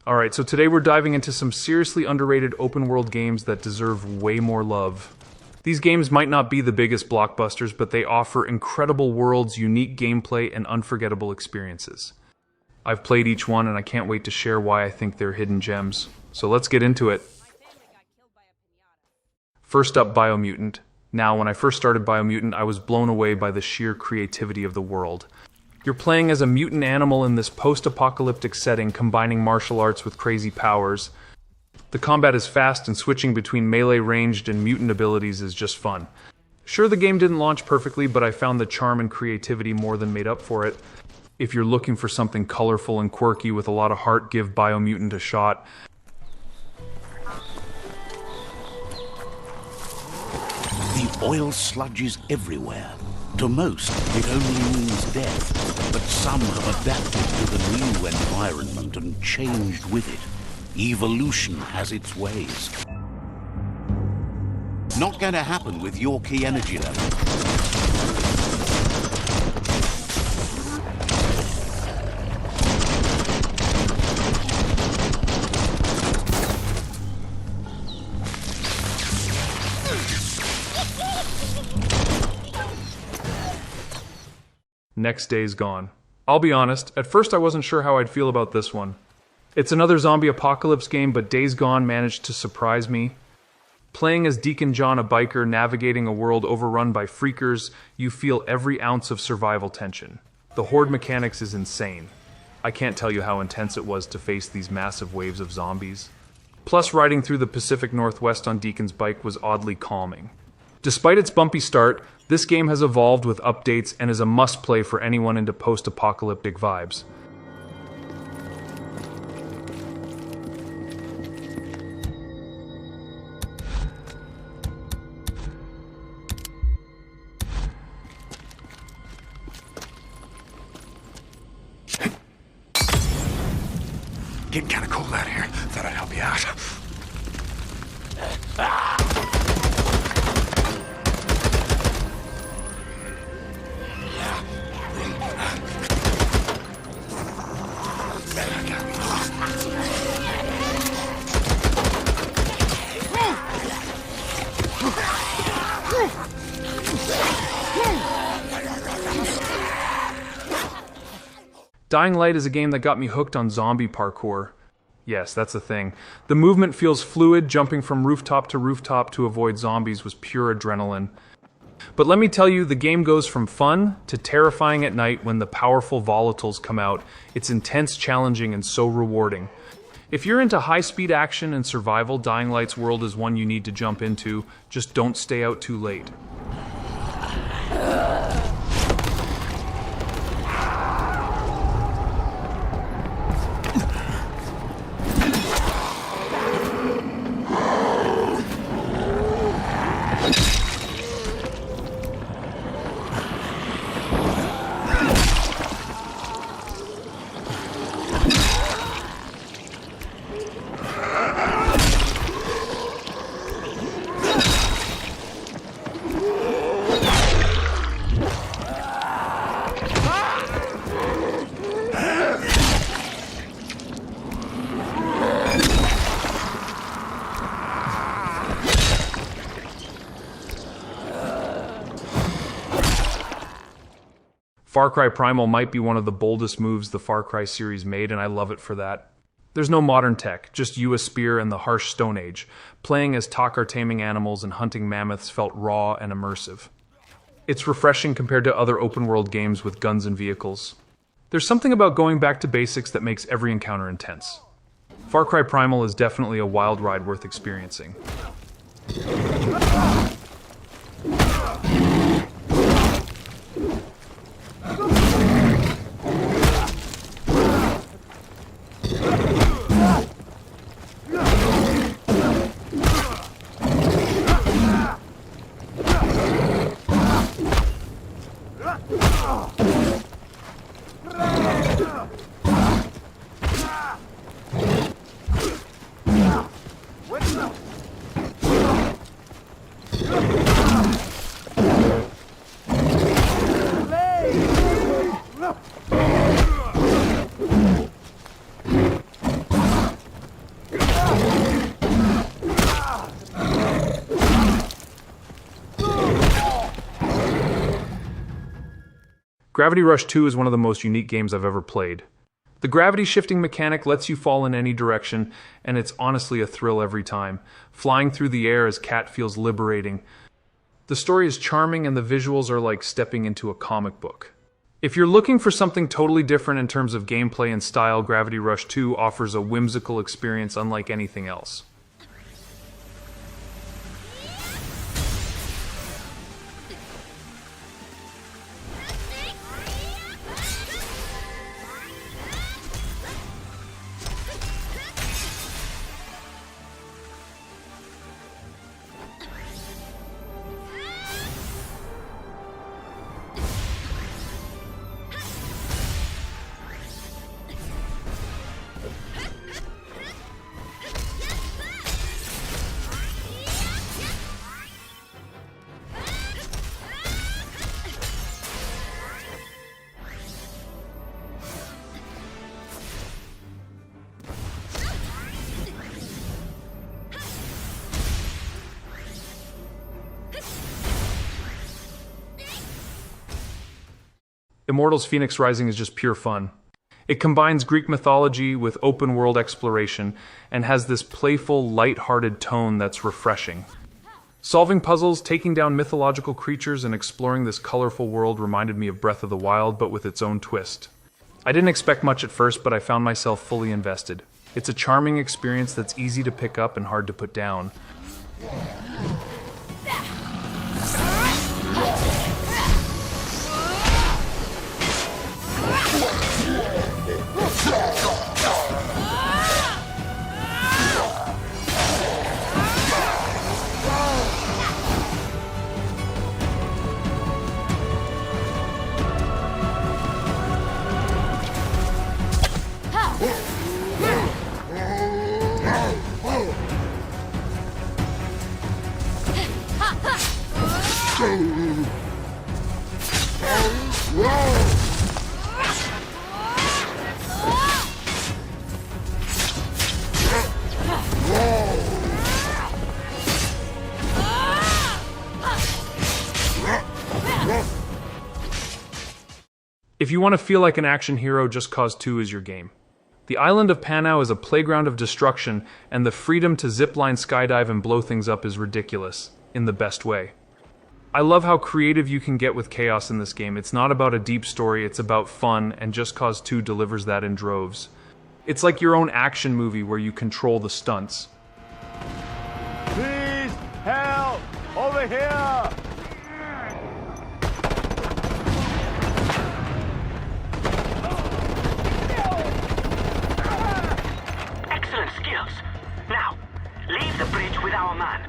Alright, so today we're diving into some seriously underrated open world games that deserve way more love. These games might not be the biggest blockbusters, but they offer incredible worlds, unique gameplay, and unforgettable experiences. I've played each one and I can't wait to share why I think they're hidden gems. So let's get into it. First up, BioMutant. Now, when I first started BioMutant, I was blown away by the sheer creativity of the world. You're playing as a mutant animal in this post-apocalyptic setting, combining martial arts with crazy powers. The combat is fast, and switching between melee ranged and mutant abilities is just fun. Sure, the game didn't launch perfectly, but I found the charm and creativity more than made up for it. If you're looking for something colorful and quirky with a lot of heart, give BioMutant a shot. The oil sludges everywhere. To most, it only means death, but some have adapted to the new environment and changed with it. Evolution has its ways. Not going to happen with your key energy level. Next Day's Gone. I'll be honest, at first I wasn't sure how I'd feel about this one. It's another zombie apocalypse game, but Days Gone managed to surprise me. Playing as Deacon John, a biker navigating a world overrun by freakers, you feel every ounce of survival tension. The horde mechanics is insane. I can't tell you how intense it was to face these massive waves of zombies. Plus, riding through the Pacific Northwest on Deacon's bike was oddly calming. Despite its bumpy start, this game has evolved with updates and is a must-play for anyone into post-apocalyptic vibes. Getting kind of cold out here. Thought I'd help you out. Dying Light is a game that got me hooked on zombie parkour. Yes, that's a thing. The movement feels fluid, jumping from rooftop to avoid zombies was pure adrenaline. But let me tell you, the game goes from fun to terrifying at night when the powerful volatiles come out. It's intense, challenging, and so rewarding. If you're into high-speed action and survival, Dying Light's world is one you need to jump into. Just don't stay out too late. Far Cry Primal might be one of the boldest moves the Far Cry series made, and I love it for that. There's no modern tech, just you, a spear, and the harsh Stone Age. Playing as Takar taming animals and hunting mammoths felt raw and immersive. It's refreshing compared to other open-world games with guns and vehicles. There's something about going back to basics that makes every encounter intense. Far Cry Primal is definitely a wild ride worth experiencing. Gravity Rush 2 is one of the most unique games I've ever played. The gravity shifting mechanic lets you fall in any direction, and it's honestly a thrill every time. Flying through the air as Cat feels liberating. The story is charming and the visuals are like stepping into a comic book. If you're looking for something totally different in terms of gameplay and style, Gravity Rush 2 offers a whimsical experience unlike anything else. Immortals Fenyx Rising is just pure fun. It combines Greek mythology with open-world exploration and has this playful, light-hearted tone that's refreshing. Solving puzzles, taking down mythological creatures, and exploring this colorful world reminded me of Breath of the Wild, but with its own twist. I didn't expect much at first, but I found myself fully invested. It's a charming experience that's easy to pick up and hard to put down. If you want to feel like an action hero, Just Cause 2 is your game. The island of Panau is a playground of destruction, and the freedom to zipline, skydive, and blow things up is ridiculous, in the best way. I love how creative you can get with chaos in this game. It's not about a deep story, it's about fun, and Just Cause 2 delivers that in droves. It's like your own action movie where you control the stunts. Please, help! Over here! Excellent skills. Now, leave the bridge with our man.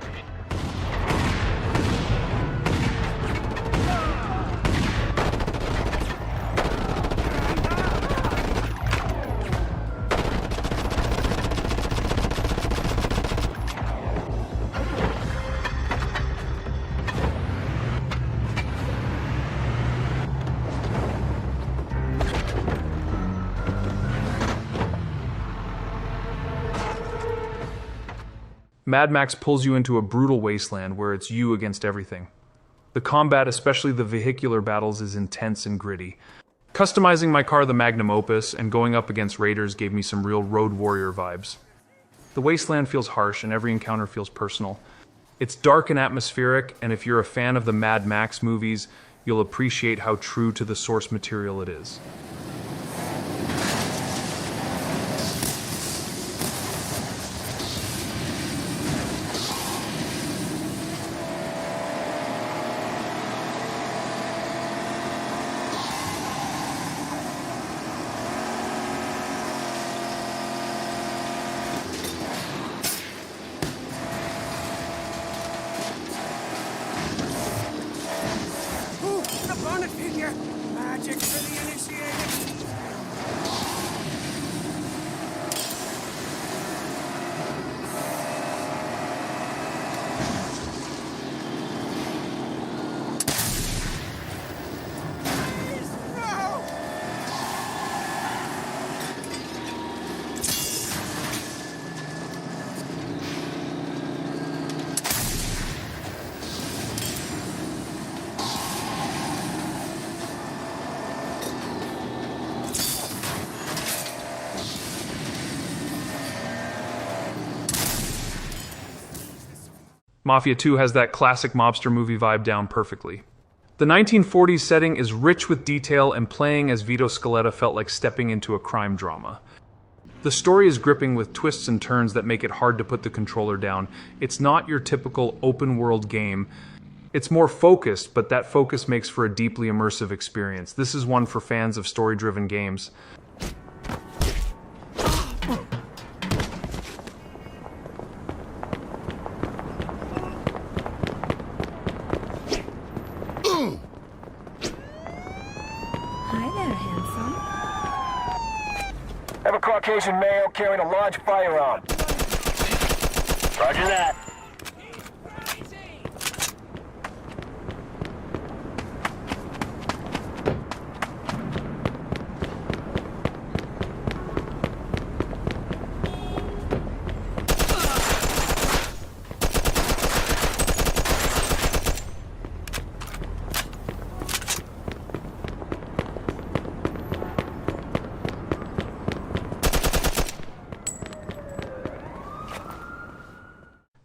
Mad Max pulls you into a brutal wasteland where it's you against everything. The combat, especially the vehicular battles, is intense and gritty. Customizing my car the Magnum Opus and going up against raiders gave me some real Road Warrior vibes. The wasteland feels harsh and every encounter feels personal. It's dark and atmospheric, and if you're a fan of the Mad Max movies, you'll appreciate how true to the source material it is. Ooh, the bonnet figure! Magic for the initiated! Mafia 2 has that classic mobster movie vibe down perfectly. The 1940s setting is rich with detail, and playing as Vito Scaletta felt like stepping into a crime drama. The story is gripping with twists and turns that make it hard to put the controller down. It's not your typical open-world game. It's more focused, but that focus makes for a deeply immersive experience. This is one for fans of story-driven games. Hi there, handsome. Have a Caucasian male carrying a large firearm. Roger that.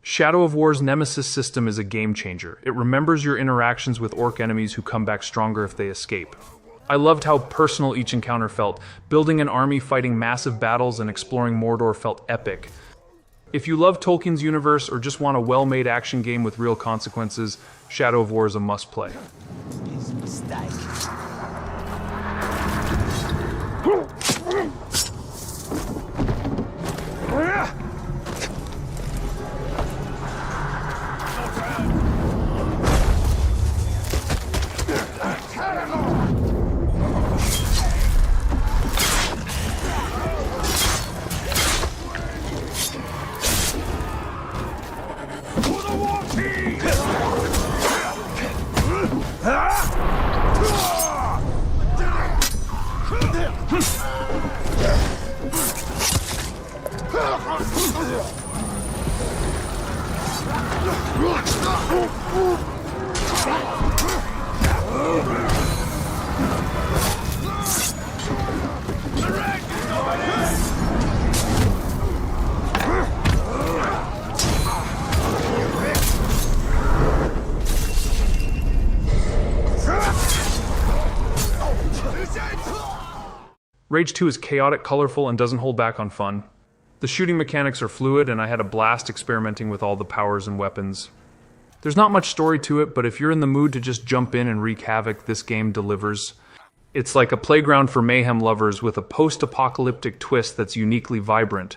Shadow of War's Nemesis system is a game changer. It remembers your interactions with orc enemies who come back stronger if they escape. I loved how personal each encounter felt. Building an army, fighting massive battles, and exploring Mordor felt epic. If you love Tolkien's universe or just want a well-made action game with real consequences, Shadow of War is a must-play. Rage 2 is chaotic, colorful, and doesn't hold back on fun. The shooting mechanics are fluid, and I had a blast experimenting with all the powers and weapons. There's not much story to it, but if you're in the mood to just jump in and wreak havoc, this game delivers. It's like a playground for mayhem lovers with a post-apocalyptic twist that's uniquely vibrant.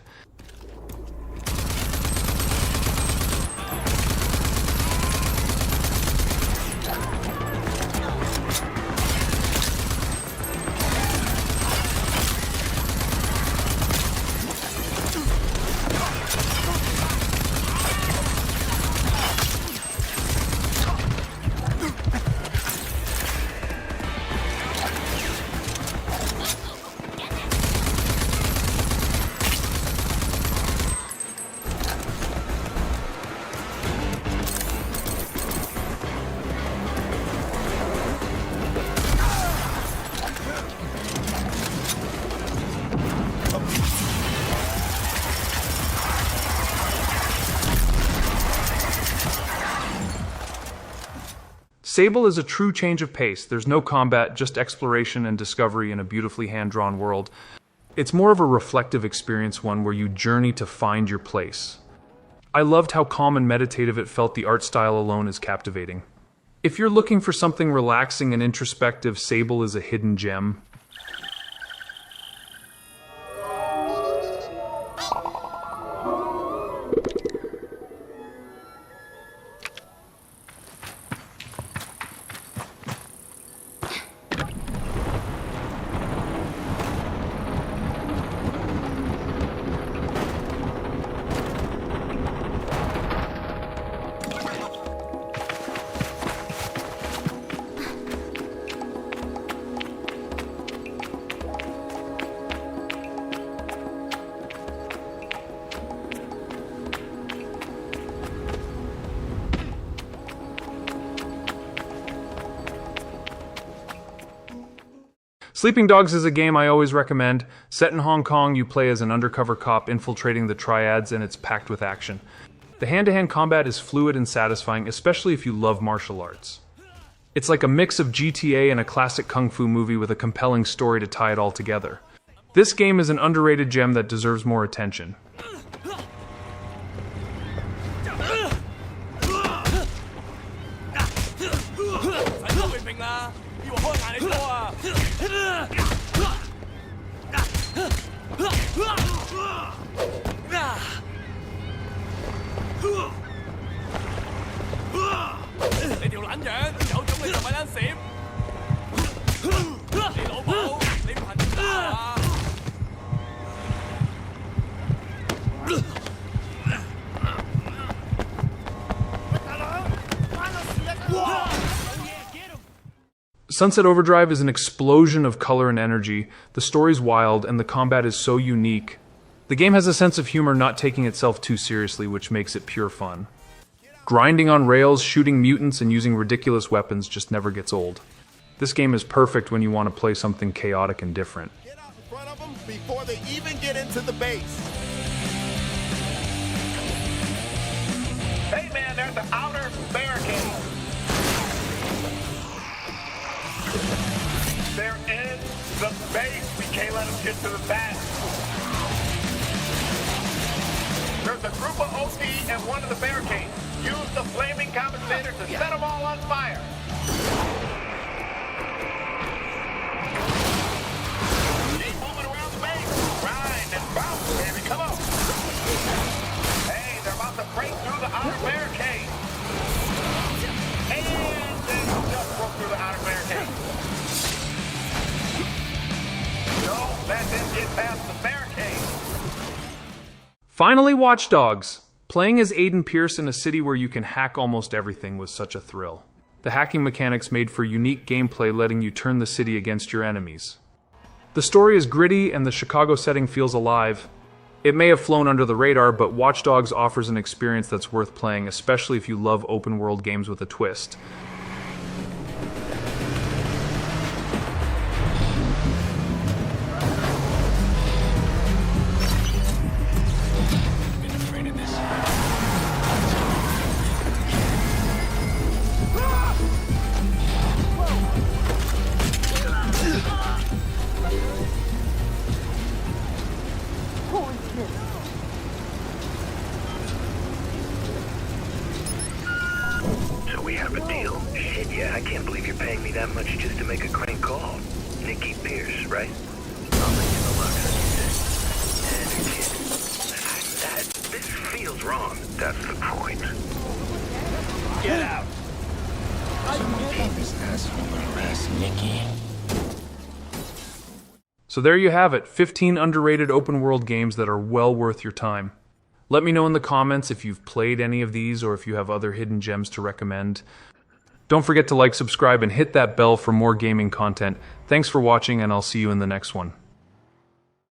Sable is a true change of pace. There's no combat, just exploration and discovery in a beautifully hand-drawn world. It's more of a reflective experience, one where you journey to find your place. I loved how calm and meditative it felt. The art style alone is captivating. If you're looking for something relaxing and introspective, Sable is a hidden gem. Sleeping Dogs is a game I always recommend. Set in Hong Kong, you play as an undercover cop infiltrating the triads, and it's packed with action. The hand-to-hand combat is fluid and satisfying, especially if you love martial arts. It's like a mix of GTA and a classic kung fu movie with a compelling story to tie it all together. This game is an underrated gem that deserves more attention. Sunset Overdrive is an explosion of color and energy, the story's wild, and the combat is so unique. The game has a sense of humor, not taking itself too seriously, which makes it pure fun. Grinding on rails, shooting mutants, and using ridiculous weapons just never gets old. This game is perfect when you want to play something chaotic and different. Get out in front of them before they even get into the base. Hey man, there's the outer barricade. They're in the base. We can't let them get to the back. There's a group of OT and one of the barricades. Use the flaming compensator to set them all on fire. Keep moving around the base. Grind and bounce, baby. Come on. Hey, they're about to break through the outer barricade. And they just broke through the outer barricade. No, that didn't get past the barricade. Finally, Watch Dogs. Playing as Aiden Pierce in a city where you can hack almost everything was such a thrill. The hacking mechanics made for unique gameplay, letting you turn the city against your enemies. The story is gritty and the Chicago setting feels alive. It may have flown under the radar, but Watch Dogs offers an experience that's worth playing, especially if you love open-world games with a twist. We have a deal. Shit, yeah, I can't believe you're paying me that much just to make a crank call. Nikki Pierce, right? I'll let you know and her kid. This feels wrong. That's the point. Get out. So there you have it, 15 underrated open-world games that are well worth your time. Let me know in the comments if you've played any of these or if you have other hidden gems to recommend. Don't forget to like, subscribe, and hit that bell for more gaming content. Thanks for watching, and I'll see you in the next one.